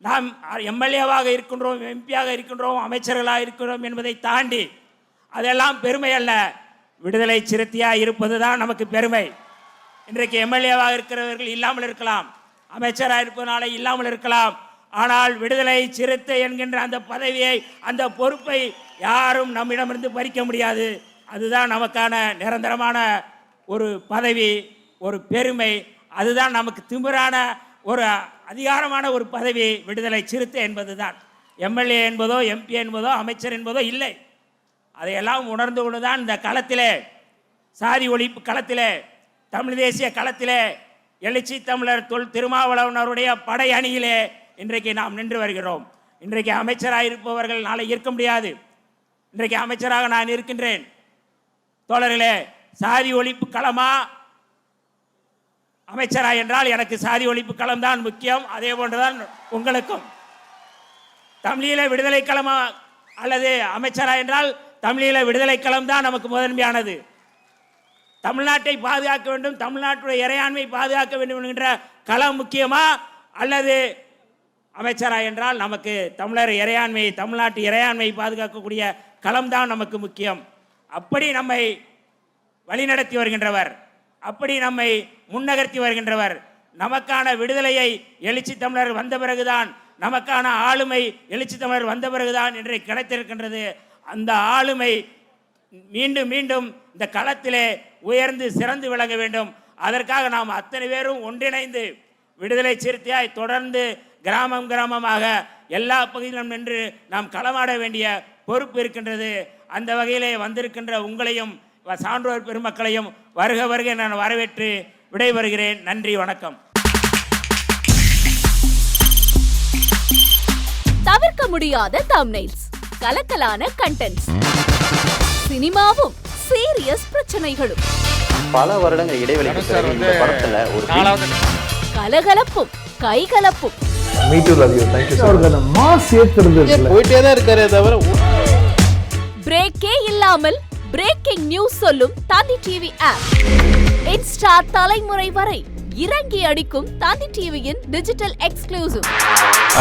நாம் எம்எல்ஏவாக இருக்கின்றோம், எம்பியாக இருக்கின்றோம், அமைச்சர்களாக இருக்கிறோம் என்பதை தாண்டி அதெல்லாம் பெருமை அல்ல. விடுதலை சிறுத்தையாக இருப்பது தான் நமக்கு பெருமை. இன்றைக்கு எம்எல்ஏவாக இருக்கிறவர்கள் இல்லாமல் இருக்கலாம், அமைச்சராக இருப்பதனால இல்லாமல் இருக்கலாம். ஆனால் விடுதலை சிறுத்தை என்கின்ற அந்த பதவியை, அந்த பொறுப்பை யாரும் நம்மிடமிருந்து பறிக்க முடியாது. அதுதான் நமக்கான நிரந்தரமான ஒரு பதவி, ஒரு பெருமை. அதுதான் நமக்கு திமிரான ஒரு அதிகாரமான ஒரு பதவி. விடுதலை சிறுத்தை என்பது தான். எம்எல்ஏ என்பதோ எம்பி என்பதோ அமைச்சர் என்பதோ இல்லை. அதையெல்லாம் உணர்ந்து கொண்டு தான் இந்த களத்திலே, சாதி ஒழிப்பு களத்திலே, தமிழ் தேசிய களத்திலே, எழுச்சி தமிழர் திருமாவளவனருடைய படை அணியிலே இன்றைக்கு நாம் நின்று வருகிறோம். இன்றைக்கு அமைச்சராக இருப்பவர்கள் நாளை இருக்க முடியாது. இன்றைக்கு அமைச்சராக நான் இருக்கின்றேன். தோழர்களே, சாதி ஒழிப்பு களமா அமைச்சரா என்றால் எனக்கு சாதி ஒழிப்பு களம் தான் முக்கியம். அதே போன்றுதான் உங்களுக்கும். தமிழீழ விடுதலை களமா அல்லது அமைச்சரா என்றால் தமிழீழ விடுதலை களம் தான் நமக்கு முதன்மையானது. தமிழ்நாட்டை பாதுகாக்க வேண்டும், தமிழ்நாட்டுடைய இறையாண்மை பாதுகாக்க வேண்டும் என்கின்ற களம் முக்கியமா, அல்லது அமைச்சரா என்றால் நமக்கு தமிழர் இறையாண்மை, தமிழ்நாட்டு இறையாண்மை பாதுகாக்கக்கூடிய களம் தான் நமக்கு முக்கியம். அப்படி நம்மை வழிநடத்தி வருகின்றவர், அப்படி நம்மை முன்னகர்த்தி வருகின்றவர். நமக்கான விடுதலையை எழுச்சி தமிழர் வந்த பிறகுதான், நமக்கான ஆளுமை எழுச்சி தமிழர் வந்த பிறகுதான் இன்றைக்கு கிடைத்திருக்கின்றது. அந்த ஆளுமை மீண்டும் மீண்டும் இந்த களத்திலே உயர்ந்து சிறந்து விளங்க வேண்டும். அதற்காக நாம் அத்தனை பேரும் ஒன்றிணைந்து விடுதலை சிறுத்தையாய் தொடர்ந்து கிராமம் கிராமமாக எல்லா பகுதியிலும் நின்று நாம் களமாட வேண்டிய பொறுப்பு இருக்கின்றது. அந்த வகையிலே வந்திருக்கின்ற உங்களையும் சான்றோர் பெருமக்களையும் வருக வருக நான் வரவேற்று விடைபெறுகிறேன். நன்றி, வணக்கம். தவிர்க்க முடியாத தம்ப்நெயில்ஸ், கலக்கலான கண்டென்ட்ஸ், சினிமாவும் சீரியஸ் பிரச்சனைகளும், பல வருடங்கள் இடைவெளிக்கு பிறகு இந்த படத்துல ஒரு கலகலப்பும் கைகலப்பும், போயிட்டே தான் இருக்காரே தவிர பிரேக்கே இல்லாமல் பிரேக்கிங் நியூஸ் சொல்லும் தந்தி டிவி ஆப். இன்ஸ்டா தலைமுறை வரை இறங்கி அடிக்கும் தந்தி டிவியின் டிஜிட்டல் எக்ஸ்க்ளூசிவ்.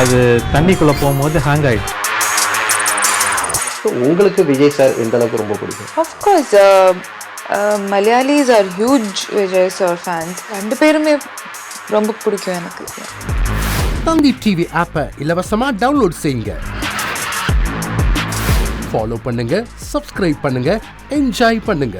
அது தண்ணிக்குள்ள போகும்போது ஹேங் ஆயிடுச்சு. உங்களுக்கு விஜய் சார் எந்த அளவுக்கு ரொம்ப பிடிக்கும்? Of course, Malayalis are huge Vijay sir fans. ரெண்டு பேருமே ரொம்ப பிடிக்கும் எனக்கு. தந்தி டிவி ஆப்பை இலவசமா டவுன்லோட் செய்யுங்க, ஃபாலோ பண்ணுங்க, சப்ஸ்கிரைப் பண்ணுங்க, என்ஜாய் பண்ணுங்க.